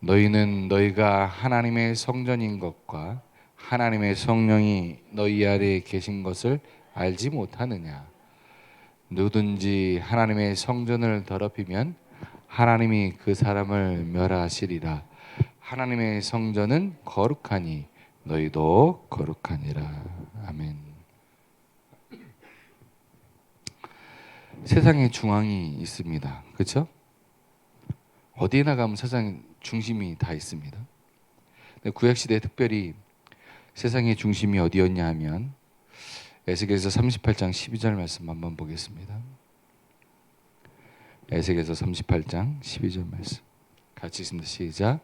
너희는 너희가 하나님의 성전인 것과 하나님의 성령이 너희 아래에 계신 것을 알지 못하느냐? 누구든지 하나님의 성전을 더럽히면 하나님이 그 사람을 멸하시리라. 하나님의 성전은 거룩하니 너희도 거룩하니라. 아멘. 세상에 중앙이 있습니다. 그렇죠? 어디에나 가면 세상 중심이 다 있습니다. 구약 시대에 특별히 세상의 중심이 어디였냐 하면 에스겔서 38장 12절 말씀 한번 보겠습니다. 에스겔서 38장 12절 말씀 같이 있습니다. 시작.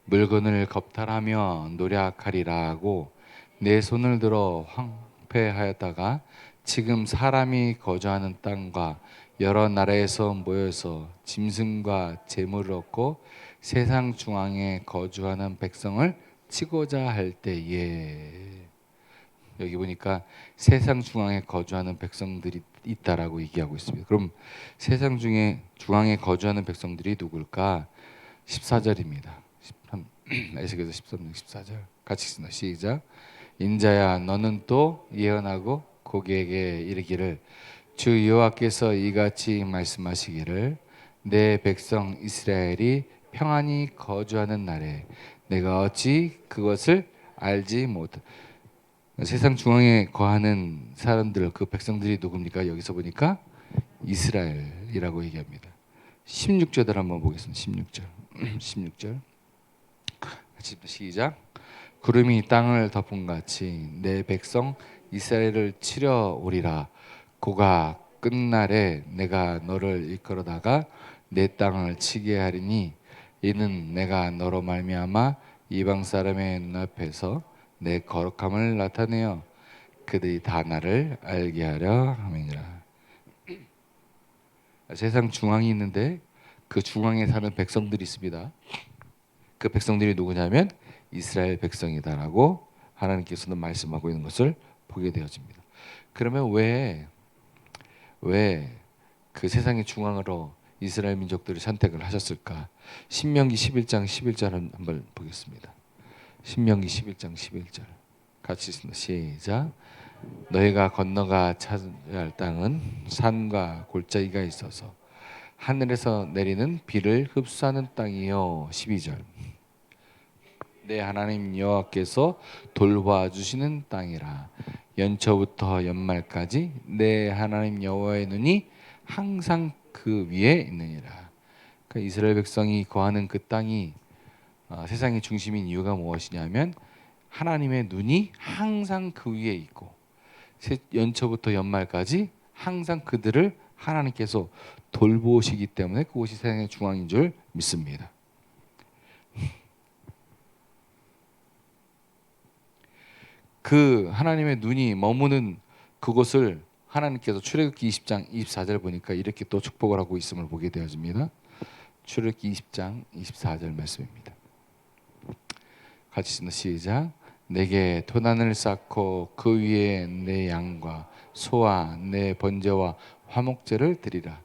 물건을 겁탈하며 노력하리라 하고 내 손을 들어 황폐하였다가 지금 사람이 거주하는 땅과 여러 나라에서 모여서 짐승과 재물을 얻고 세상 중앙에 거주하는 백성을 치고자 할 때에, 여기 보니까 세상 중앙에 거주하는 백성들이 있다라고 얘기하고 있습니다. 그럼 세상 중앙에 거주하는 백성들이 누굴까? 14절입니다. 에스겔서 13장 14절 같이 읽습니다. 시작. 인자야 너는 또 예언하고 고객에게 이르기를 주 여호와께서 이같이 말씀하시기를 내 백성 이스라엘이 평안히 거주하는 날에 내가 어찌 그것을 알지 못. 세상 중앙에 거하는 사람들, 그 백성들이 누굽니까? 여기서 보니까 이스라엘이라고 얘기합니다. 16절을 한번 보겠습니다. 16절 16절 같이 시작. 구름이 땅을 덮은 같이 내 백성 이스라엘을 치려 오리라. 고가 끝날에 내가 너를 이끌어다가 내 땅을 치게 하리니 이는 내가 너로 말미암아 이방 사람의 눈앞에서 내 거룩함을 나타내어 그들이 다 나를 알게 하려 함이니라. 세상 중앙이 있는데 그 중앙에 사는 백성들이 있습니다. 그 백성들이 누구냐면 이스라엘 백성이다라고 하나님께서는 말씀하고 있는 것을 보게 되어집니다. 그러면 왜 그 세상의 중앙으로 이스라엘 민족들을 선택을 하셨을까? 신명기 11장 11절 한번 보겠습니다. 신명기 11장 11절 같이 읽습니다. 시작. 너희가 건너가 찾아야 할 땅은 산과 골짜기가 있어서 하늘에서 내리는 비를 흡수하는 땅이요. 12절. 내 하나님 여호와께서 돌봐주시는 땅이라. 연초부터 연말까지 내 하나님 여호와의 눈이 항상 그 위에 있느니라. 그러니까 이스라엘 백성이 거하는 그 땅이 세상의 중심인 이유가 무엇이냐면 하나님의 눈이 항상 그 위에 있고 연초부터 연말까지 항상 그들을 하나님께서 돌보시기 때문에 그곳이 세상의 중앙인 줄 믿습니다. 그 하나님의 눈이 머무는 그곳을 하나님께서 출애굽기 20장 24절 보니까 이렇게 또 축복을 하고 있음을 보게 되어집니다. 출애굽기 20장 24절 말씀입니다. 같이 읽습니다. 시작. 내게 도단을 쌓고 그 위에 내 양과 소와 내 번제와 화목제를 드리라.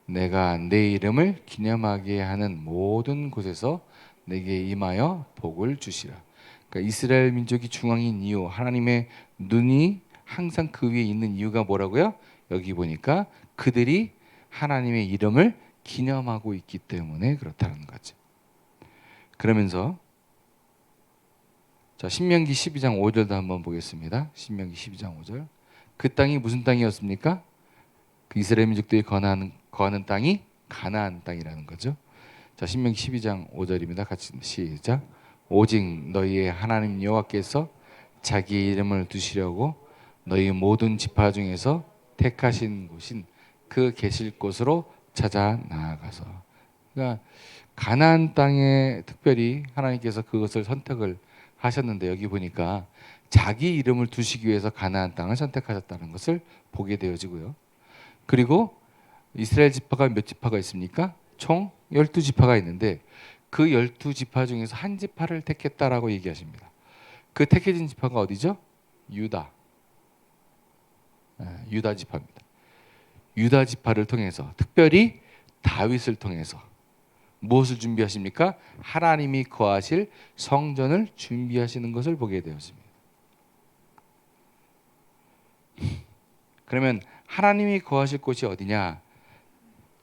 내가 내 이름을 기념하게 하는 모든 곳에서 내게 임하여 복을 주시라. 그러니까 이스라엘 민족이 중앙인 이유, 하나님의 눈이 항상 그 위에 있는 이유가 뭐라고요? 여기 보니까 그들이 하나님의 이름을 기념하고 있기 때문에 그렇다는 거죠. 그러면서 자, 신명기 12장 5절도 한번 보겠습니다. 신명기 12장 5절. 그 땅이 무슨 땅이었습니까? 그 이스라엘 민족들이 거하는 땅이 가나안 땅이라는 거죠. 자, 신명기 12장 5절입니다. 같이 시작. 오직 너희의 하나님 여호와께서 자기 이름을 두시려고 너희 모든 지파 중에서 택하신 곳인 그 계실 곳으로 찾아 나아가서. 그러니까 가나안 땅에 특별히 하나님께서 그것을 선택을 하셨는데 여기 보니까 자기 이름을 두시기 위해서 가나안 땅을 선택하셨다는 것을 보게 되어지고요. 그리고 이스라엘 지파가 몇 지파가 있습니까? 총 12지파가 있는데 그 12지파 중에서 한 지파를 택했다라고 얘기하십니다. 그 택해진 지파가 어디죠? 유다. 유다 지파입니다. 유다 지파를 통해서 특별히 다윗을 통해서 무엇을 준비하십니까? 하나님이 거하실 성전을 준비하시는 것을 보게 되었습니다. 그러면 하나님이 거하실 곳이 어디냐?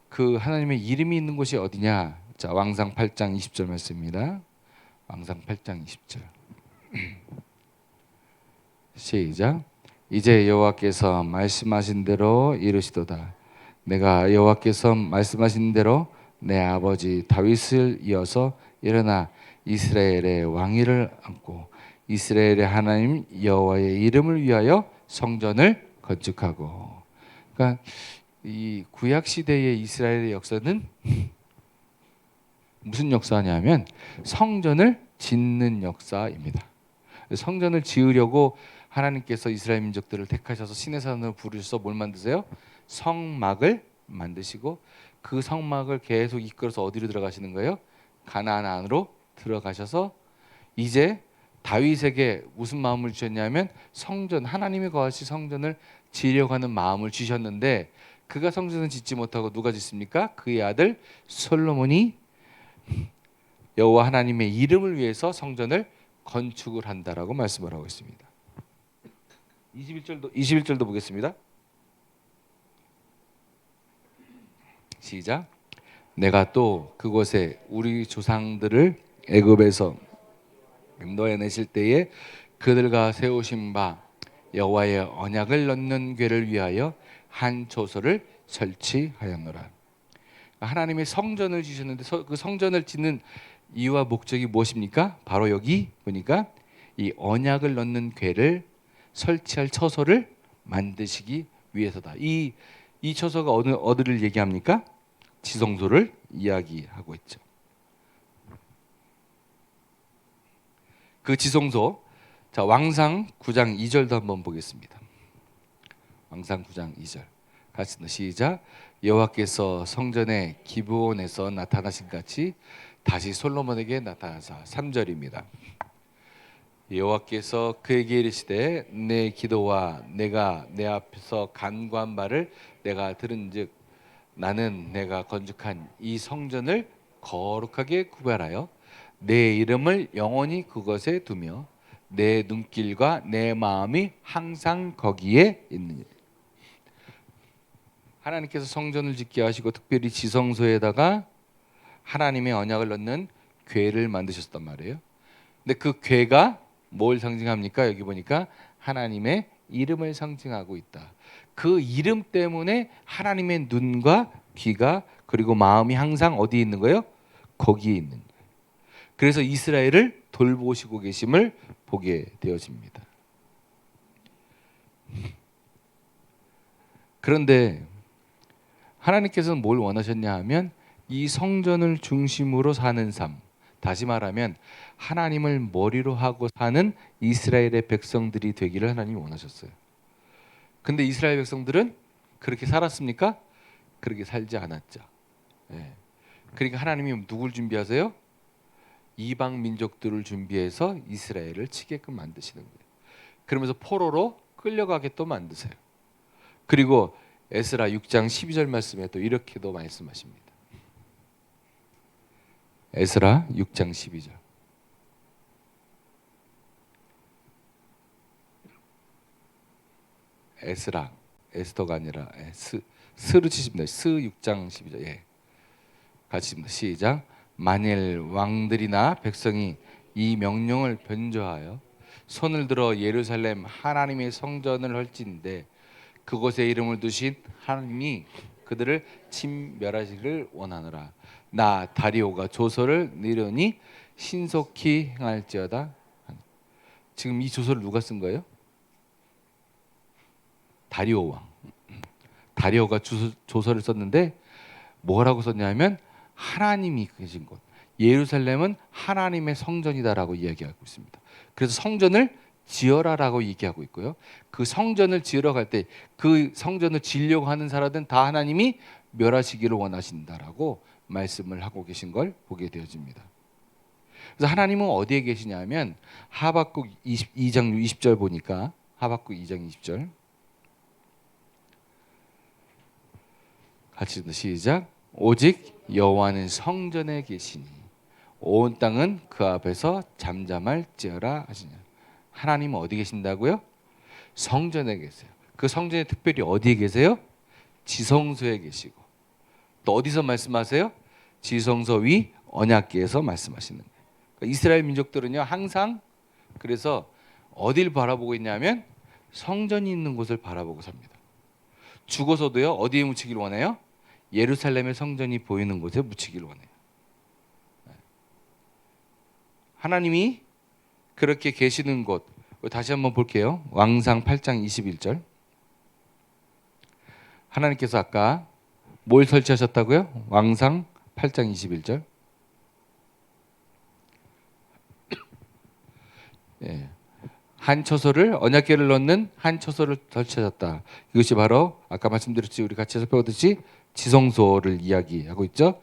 그 하나님의 이름이 있는 곳이 어디냐? 자, 왕상 8장 20절 말씀입니다. 왕상 8장 20절. 시작. 이제 여호와께서 말씀하신 대로 이르시도다. 내가 여호와께서 말씀하신 대로 내 아버지 다윗을 이어서 일어나 이스라엘의 왕위를 안고 이스라엘의 하나님 여호와의 이름을 위하여 성전을 건축하고. 그러니까 이 구약 시대의 이스라엘의 역사는 무슨 역사냐면 성전을 짓는 역사입니다. 성전을 지으려고 하나님께서 이스라엘 민족들을 택하셔서 시내 산으로 부르셔서 뭘 만드세요? 성막을 만드시고 그 성막을 계속 이끌어서 어디로 들어가시는 거예요? 가나안 안으로 들어가셔서 이제 다윗에게 무슨 마음을 주셨냐면 성전, 하나님이 거하실 성전을 지으려고 하는 마음을 주셨는데 그가 성전을 짓지 못하고 누가 짓습니까? 그의 아들 솔로몬이 여호와 하나님의 이름을 위해서 성전을 건축을 한다라고 말씀을 하고 있습니다. 21절도 보겠습니다. 시작. 내가 또 그곳에 우리 조상들을 애굽에서 인도해내실 때에 그들과 세우신 바 여호와의 언약을 넣는 궤를 위하여 한 초소를 설치하였노라. 하나님의 성전을 지으셨는데 그 성전을 짓는 이유와 목적이 무엇입니까? 바로 여기 보니까 이 언약을 넣는 궤를 설치할 처소를 만드시기 위해서다. 이 처소가 어디를 얘기합니까? 지성소를 이야기하고 있죠. 그 지성소, 자 왕상 9장 2절도 한번 보겠습니다. 왕상 9장 2절 같이 시작. 여호와께서 성전의 기브온에서 나타나신 같이 다시 솔로몬에게 나타나사. 3절입니다. 여호와께서 그에게 이르시되 내 기도와 내가 내 앞에서 간구한 바를 내가 들은즉 나는 내가 건축한 이 성전을 거룩하게 구별하여 내 이름을 영원히 그것에 두며 내 눈길과 내 마음이 항상 거기에 있느니라. 하나님께서 성전을 짓게 하시고 특별히 지성소에다가 하나님의 언약을 넣는 궤를 만드셨단 말이에요. 근데 그 궤가 뭘 상징합니까? 여기 보니까 하나님의 이름을 상징하고 있다. 그 이름 때문에 하나님의 눈과 귀가 그리고 마음이 항상 어디에 있는 거예요? 거기에 있는 거예요. 그래서 이스라엘을 돌보시고 계심을 보게 되어집니다. 그런데 하나님께서는 뭘 원하셨냐 하면 이 성전을 중심으로 사는 삶, 다시 말하면 하나님을 머리로 하고 사는 이스라엘의 백성들이 되기를 하나님이 원하셨어요. 근데 이스라엘 백성들은 그렇게 살았습니까? 그렇게 살지 않았죠. 예. 그러니까 하나님이 누굴 준비하세요? 이방 민족들을 준비해서 이스라엘을 치게끔 만드시는 거예요. 그러면서 포로로 끌려가게 또 만드세요. 그리고 에스라 6장 12절 말씀에 또 이렇게도 말씀하십니다. 에스라 6장 12절. 에스라, 에스더가 아니라 스로 치십니다. 스 6장 12절. 예. 같이 시작. 만일 왕들이나 백성이 이 명령을 변조하여 손을 들어 예루살렘 하나님의 성전을 헐진데 그곳에 이름을 두신 하나님이 그들을 침멸하시기를 원하노라. 나 다리오가 조서를 내려니 신속히 행할지어다. 지금 이 조서를 누가 쓴 거예요? 다리오 왕. 다리오가 조서를 썼는데 뭐라고 썼냐면 하나님이 계신 곳, 예루살렘은 하나님의 성전이다라고 이야기하고 있습니다. 그래서 성전을 지어라라고 얘기하고 있고요. 그 성전을 지으러 갈 때 그 성전을 지으려고 하는 사람들은 다 하나님이 멸하시기를 원하신다라고 말씀을 하고 계신 걸 보게 되어집니다. 그래서 하나님은 어디에 계시냐면 하박국 2장 20절 보니까 하박국 2장 20절 같이 시작. 오직 여호와는 성전에 계시니 온 땅은 그 앞에서 잠잠할지어라 하시냐. 하나님은 어디 계신다고요? 성전에 계세요. 그 성전에 특별히 어디에 계세요? 지성소에 계시고 또 어디서 말씀하세요? 지성소 위 언약궤에서 말씀하시는 거예요. 그러니까 이스라엘 민족들은요 항상 그래서 어딜 바라보고 있냐면 성전이 있는 곳을 바라보고 삽니다. 죽어서도요 어디에 묻히길 원해요? 예루살렘의 성전이 보이는 곳에 묻히길 원해요. 하나님이 그렇게 계시는 곳 다시 한번 볼게요. 왕상 8장 21절. 하나님께서 아까 뭘 설치하셨다고요? 왕상 8장 21절. 예. 한 처소를 언약궤를 넣는 한 처소를 설치하셨다. 이것이 바로 아까 말씀드렸지 우리 같이 살펴보듯이 지성소를 이야기하고 있죠.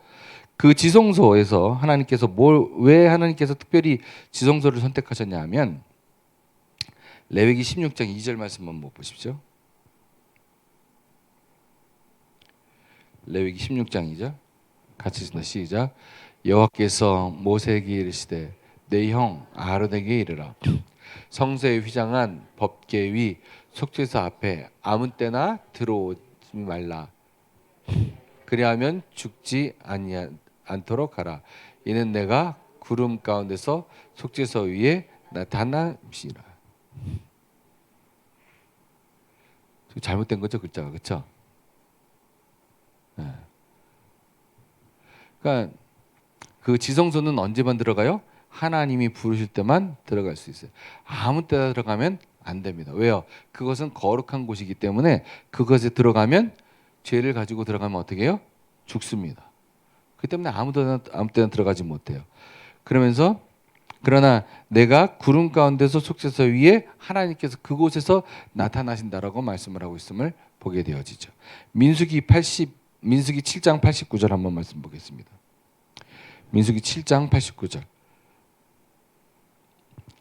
그 지성소에서 하나님께서 왜 하나님께서 특별히 지성소를 선택하셨냐 하면 레위기 16장 2절 말씀 한번 보십시오. 레위기 16장 2절 같이 읽습니다. 시작. 여호와께서 모세에게 이르시되 내 형 아론에게 이르라. 성소에 휘장한 법궤 위 속죄소 앞에 아무 때나 들어오지 말라. 그리하면 죽지 않도록 하라. 이는 내가 구름 가운데서 속죄소 위에 나타남이라. 잘못된 거죠 글자가 그렇죠? 네. 그러니까 그 지성소는 언제만 들어가요? 하나님이 부르실 때만 들어갈 수 있어요. 아무 때나 들어가면 안 됩니다. 왜요? 그것은 거룩한 곳이기 때문에 그것에 들어가면 죄를 가지고 들어가면 어떻게 해요? 죽습니다. 그 때문에 아무 때나 들어가지 못해요. 그러나 내가 구름 가운데서 속죄소 위에 하나님께서 그곳에서 나타나신다라고 말씀을 하고 있음을 보게 되어지죠. 민수기 7장 89절 한번 말씀 보겠습니다. 민수기 7장 89절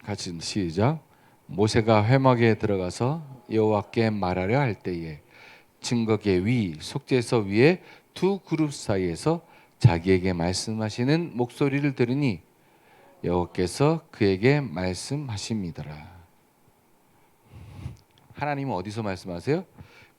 같이 시작. 모세가 회막에 들어가서 여호와께 말하려 할 때에 증거궤 위 속죄소 위에 두 그룹 사이에서 자기에게 말씀하시는 목소리를 들으니 여호와께서 그에게 말씀하십니다라. 하나님은 어디서 말씀하세요?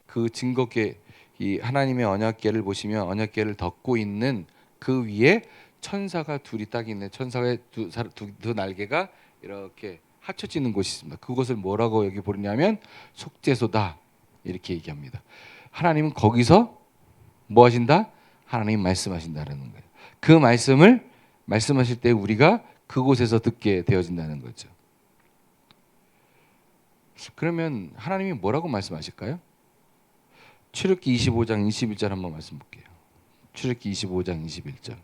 그 증거궤 이 하나님의 언약궤를 보시면 언약궤를 덮고 있는 그 위에 천사가 둘이 딱 있는 천사의 두 날개가 이렇게 합쳐지는 곳이 있습니다. 그것을 뭐라고 여기 부르냐면 속죄소다 이렇게 얘기합니다. 하나님은 거기서 뭐 하신다? 하나님 말씀하신다는 거예요. 그 말씀을 말씀하실 때 우리가 그곳에서 듣게 되어진다는 거죠. 그러면 하나님이 뭐라고 말씀하실까요? 출애굽기 25장 21절 한번 말씀 볼게요. 출애굽기 25장 21절.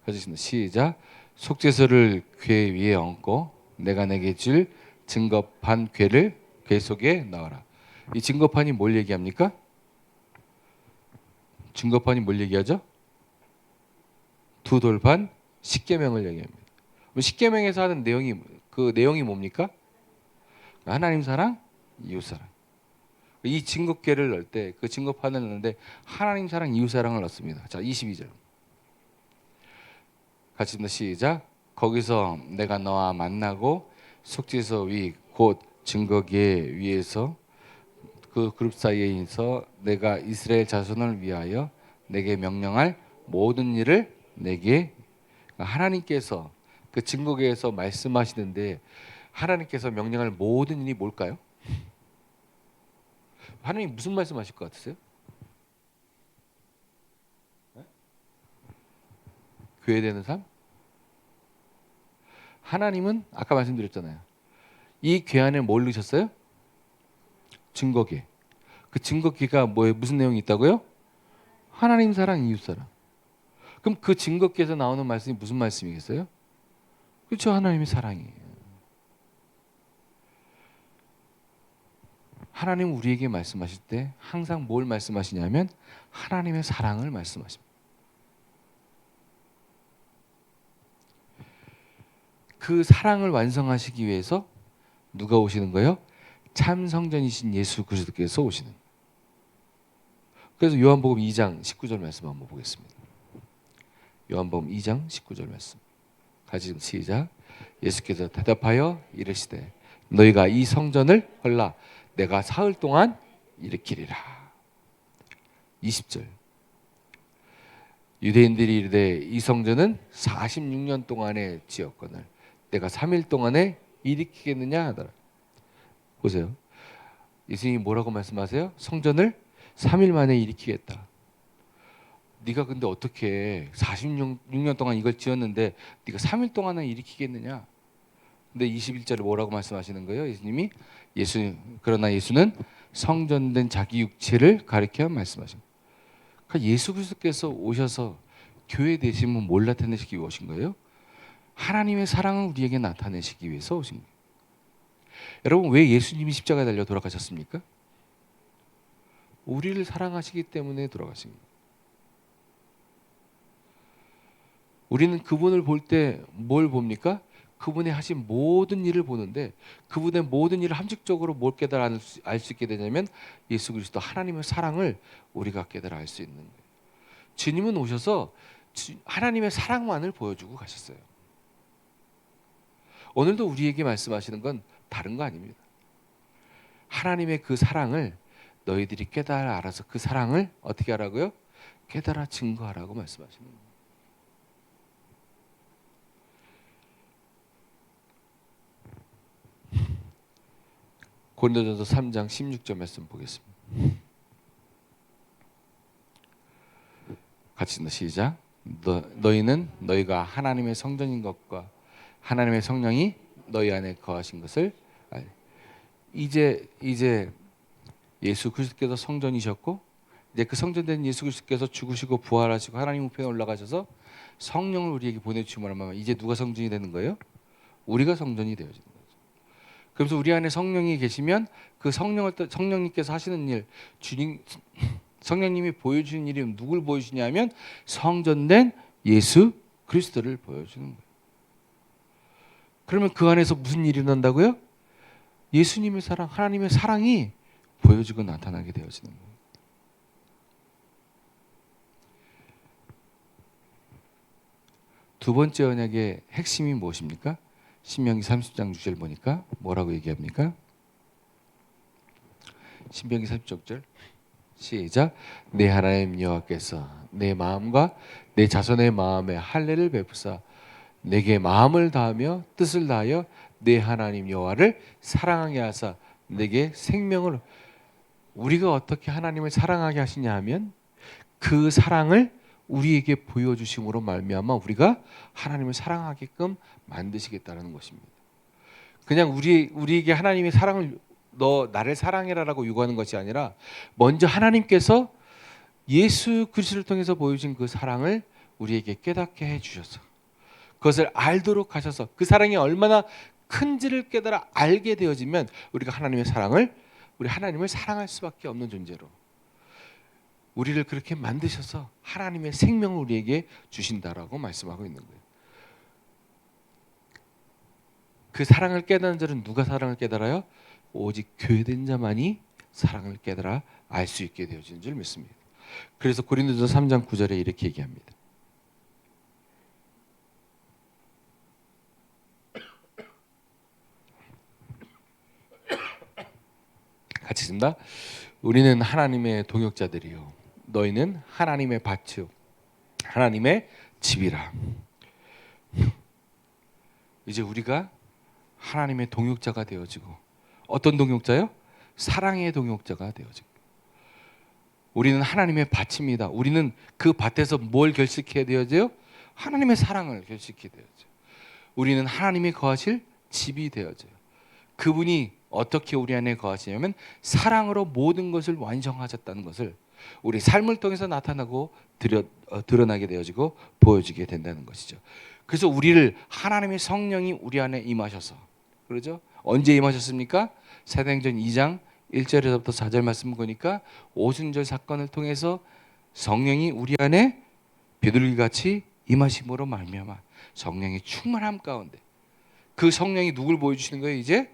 가지겠습니다. 시작. 속죄소를 궤 위에 얹고 내가 내게 줄 증거판 궤를 궤 속에 넣어라. 이 증거판이 뭘 얘기합니까? 증거판이 뭘 얘기하죠? 두 돌판 십계명을 얘기합니다. 십계명에서 하는 내용이 그 내용이 뭡니까? 하나님 사랑, 이웃 사랑. 이 증거궤를 넣을 때 그 증거판을 넣는데 하나님 사랑, 이웃 사랑을 넣습니다. 자, 22절. 같이 시작. 거기서 내가 너와 만나고 속죄소 위 곧 증거궤 위에서 그 그룹 사이에서 내가 이스라엘 자손을 위하여 내게 명령할 모든 일을 내게 하나님께서 그 증거궤에서 말씀하시는데 하나님께서 명령할 모든 일이 뭘까요? 하나님 무슨 말씀하실 것 같으세요? 네? 교회되는 삶? 하나님은 아까 말씀드렸잖아요. 이 궤 안에 뭘 넣으셨어요? 증거궤. 그 증거궤가 뭐에 무슨 내용이 있다고요? 하나님 사랑, 이웃 사랑. 그럼 그 증거궤에서 나오는 말씀이 무슨 말씀이겠어요? 그렇죠, 하나님의 사랑이에요. 하나님 우리에게 말씀하실 때 항상 뭘 말씀하시냐면 하나님의 사랑을 말씀하십니다. 그 사랑을 완성하시기 위해서 누가 오시는 거예요? 참 성전이신 예수 그리스도께서 오시는 거예요. 그래서 요한복음 2장 19절 말씀 한번 보겠습니다. 요한복음 2장 19절 말씀. 같이 시작. 예수께서 대답하여 이르시되 너희가 이 성전을 헐라 내가 사흘 동안 일으키리라. 20절. 유대인들이 이르되 이 성전은 46년 동안에 지었거늘 내가 3일 동안에 일으키겠느냐 하더라. 보세요. 예수님이 뭐라고 말씀하세요? 성전을 3일 만에 일으키겠다. 네가 근데 어떻게 46년 동안 이걸 지었는데 네가 3일 동안에 일으키겠느냐? 근데 21절에 뭐라고 말씀하시는 거예요? 그러나 예수는 성전된 자기 육체를 가리켜 말씀하십니다. 그러니까 예수 그리스도께서 오셔서 교회 되시면 뭘 나타내시기 위해 오신 거예요? 하나님의 사랑을 우리에게 나타내시기 위해서 오신 거예요. 여러분, 왜 예수님이 십자가에 달려 돌아가셨습니까? 우리를 사랑하시기 때문에 돌아가신 거예요. 우리는 그분을 볼 때 뭘 봅니까? 그분이 하신 모든 일을 보는데 그분의 모든 일을 함축적으로 뭘 깨달아 알 수 있게 되냐면 예수 그리스도 하나님의 사랑을 우리가 깨달아 알 수 있는 거예요. 주님은 오셔서 하나님의 사랑만을 보여주고 가셨어요. 오늘도 우리에게 말씀하시는 건 다른 거 아닙니다. 하나님의 그 사랑을 너희들이 깨달아 알아서 그 사랑을 어떻게 하라고요? 깨달아 증거하라고 말씀하시는 거예요. 고린도전서 3장 16절 말씀 보겠습니다. 같이 시작. 너희는 너희가 하나님의 성전인 것과 하나님의 성령이 너희 안에 거하신 것을 이제 예수 그리스도께서 성전이셨고 이제 그 성전된 예수 그리스도께서 죽으시고 부활하시고 하나님 우편에 올라가셔서 성령을 우리에게 보내주시면 얼마나 이제 누가 성전이 되는 거예요? 우리가 성전이 되어지는 거예요. 그래서 우리 안에 성령이 계시면 그 성령님께서 하시는 일, 성령님이 보여주는 일이 누굴 보여주냐면 성전된 예수 그리스도를 보여주는 거예요. 그러면 그 안에서 무슨 일이 일어난다고요? 예수님의 사랑, 하나님의 사랑이 보여지고 나타나게 되어지는 거예요. 두 번째 언약의 핵심이 무엇입니까? 신명기 30장 6절 보니까 뭐라고 얘기합니까? 신명기 30절 시작. 내 하나님 여호와께서 내 마음과 내 자손의 마음에 할례를 베푸사 내게 마음을 다하며 뜻을 다하여 내 하나님 여호와를 사랑하게 하사 내게 생명을. 우리가 어떻게 하나님을 사랑하게 하시냐 하면 그 사랑을 우리에게 보여주심으로 말미암아 우리가 하나님을 사랑하게끔 만드시겠다는 것입니다. 그냥 우리에게 하나님의 사랑을 너 나를 사랑해라라고 요구하는 것이 아니라 먼저 하나님께서 예수 그리스도를 통해서 보여주신 그 사랑을 우리에게 깨닫게 해주셔서 그것을 알도록 하셔서 그 사랑이 얼마나 큰지를 깨달아 알게 되어지면 우리가 우리 하나님을 사랑할 수밖에 없는 존재로 우리를 그렇게 만드셔서 하나님의 생명을 우리에게 주신다라고 말씀하고 있는 거예요. 그 사랑을 깨달은 자는 누가 사랑을 깨달아요? 오직 교회된 자만이 사랑을 깨달아 알 수 있게 되어지는 줄 믿습니다. 그래서 고린도전서 3장 9절에 이렇게 얘기합니다. 같이 읽습니다. 우리는 하나님의 동역자들이요 너희는 하나님의 밭이요 하나님의 집이라. 이제 우리가 하나님의 동역자가 되어지고 어떤 동역자요? 사랑의 동역자가 되어지고 우리는 하나님의 밭입니다. 우리는 그 밭에서 뭘 결식해야 되어져요? 하나님의 사랑을 결식해야 되어져요. 우리는 하나님이 거하실 집이 되어져요. 그분이 어떻게 우리 안에 거하시냐면 사랑으로 모든 것을 완성하셨다는 것을 우리 삶을 통해서 나타나고 드러나게 되어지고 보여지게 된다는 것이죠. 그래서 우리를 하나님의 성령이 우리 안에 임하셔서 그러죠? 언제 임하셨습니까? 사도행전 2장 1절에서부터 4절 말씀 보니까 오순절 사건을 통해서 성령이 우리 안에 비둘기같이 임하심으로 말미암아 성령의 충만함 가운데 그 성령이 누굴 보여주시는 거예요? 이제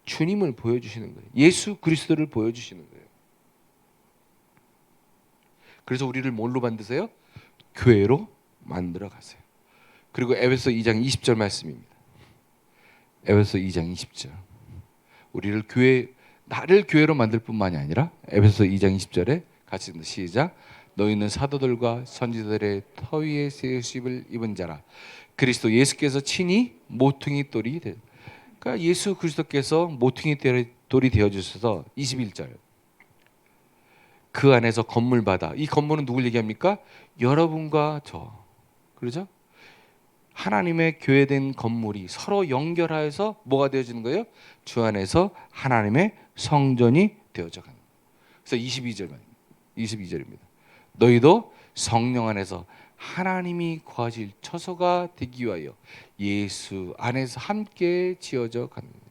주님을 보여주시는 거예요. 예수 그리스도를 보여주시는 거예요. 그래서 우리를 뭘로 만드세요? 교회로 만들어 가세요. 그리고 에베소 2장 20절 말씀입니다. 에베소 2장 20절. 우리를 나를 교회로 만들 뿐만이 아니라 에베소 2장 20절에 같이 시작. 너희는 사도들과 선지자들의 터 위에 세우심을 입은 자라. 그리스도 예수께서 친히 모퉁이 돌이 되. 그러니까 예수 그리스도께서 모퉁이 돌이 되어 주셔서 21절. 그 안에서 건물 받아. 이 건물은 누굴 얘기합니까? 여러분과 저. 그렇죠? 하나님의 교회된 건물이 서로 연결하여서 뭐가 되어지는 거예요? 주 안에서 하나님의 성전이 되어져 가는 거예요. 그래서 22절입니다. 너희도 성령 안에서 하나님이 거하실 처소가 되기 위하여 예수 안에서 함께 지어져 가는 거예요.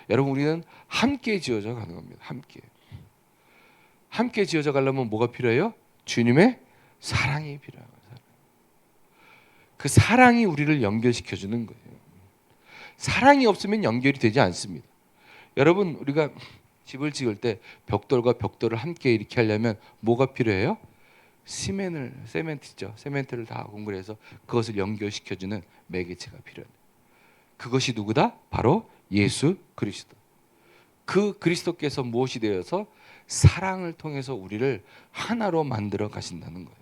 여러분, 우리는 함께 지어져 가는 겁니다. 함께 지어져 가려면 뭐가 필요해요? 주님의 사랑이 필요한 거예요. 그 사랑이 우리를 연결시켜 주는 거예요. 사랑이 없으면 연결이 되지 않습니다. 여러분, 우리가 집을 지을 때 벽돌과 벽돌을 함께 이렇게 하려면 뭐가 필요해요? 세멘트를 다 공급해서 그것을 연결시켜주는 매개체가 필요해요. 그것이 누구다? 바로 예수 그리스도. 그 그리스도께서 무엇이 되어서 사랑을 통해서 우리를 하나로 만들어 가신다는 거예요.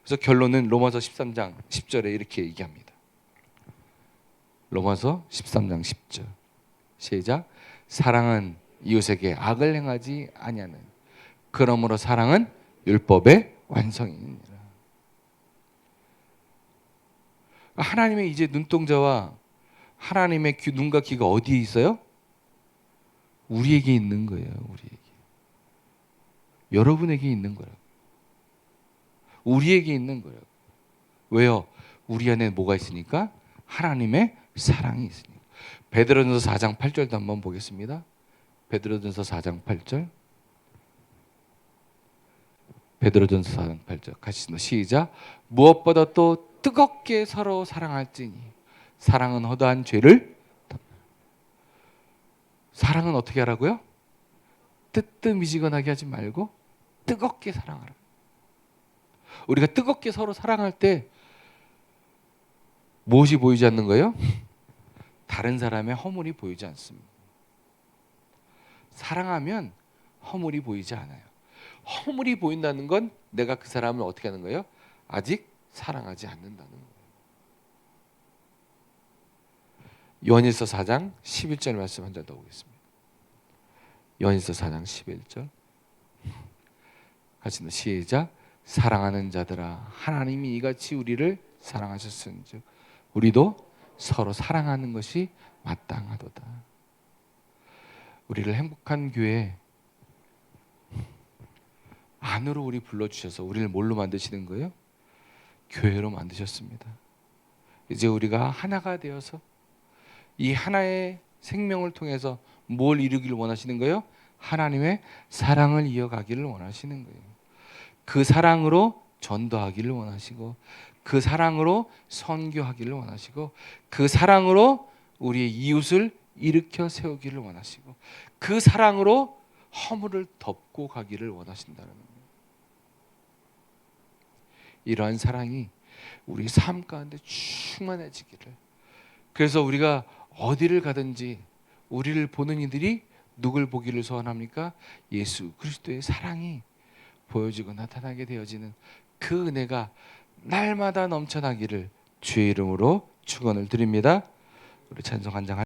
그래서 결론은 로마서 13장 10절에 이렇게 얘기합니다. 로마서 13장 10절 시작. 사랑은 이웃에게 악을 행하지 아니하는 그러므로 사랑은 율법의 완성이니라. 하나님의 이제 눈동자와 하나님의 눈과 귀가 어디에 있어요? 우리에게 있는 거예요. 우리에게. 여러분에게 있는 거라고. 우리에게 있는 거예요. 왜요? 우리 안에 뭐가 있으니까? 하나님의 사랑이 있으니까. 베드로전서 4장 8절도 한번 보겠습니다. 베드로전서 4장 8절. 베드로전서 4장 8절 같이 시작. 무엇보다 또 뜨겁게 서로 사랑할지니 사랑은 허다한 죄를. 사랑은 어떻게 하라고요? 뜨뜻미지근하게 하지 말고 뜨겁게 사랑하라. 우리가 뜨겁게 서로 사랑할 때 무엇이 보이지 않는 거예요? 다른 사람의 허물이 보이지 않습니다. 사랑하면 허물이 보이지 않아요. 허물이 보인다는 건 내가 그 사람을 어떻게 하는 거예요? 아직 사랑하지 않는다는 거예요. 요한일서 4장 11절 말씀 한 절 더 보겠습니다. 요한일서 4장 11절 같이 시작. 사랑하는 자들아 하나님이 이같이 우리를 사랑하셨은즉 우리도 서로 사랑하는 것이 마땅하도다. 우리를 행복한 교회 안으로 우리 불러주셔서 우리를 뭘로 만드시는 거예요? 교회로 만드셨습니다. 이제 우리가 하나가 되어서 이 하나의 생명을 통해서 뭘 이루기를 원하시는 거예요? 하나님의 사랑을 이어가기를 원하시는 거예요. 그 사랑으로 전도하기를 원하시고 그 사랑으로 선교하기를 원하시고 그 사랑으로 우리의 이웃을 일으켜 세우기를 원하시고 그 사랑으로 허물을 덮고 가기를 원하신다는 거예요. 이러한 사랑이 우리 삶 가운데 충만해지기를. 그래서 우리가 어디를 가든지 우리를 보는 이들이 누굴 보기를 소원합니까? 예수 그리스도의 사랑이 보여지고 나타나게 되어지는 그 은혜가 날마다 넘쳐나기를 주의 이름으로 축원을 드립니다. 우리 찬송 한 장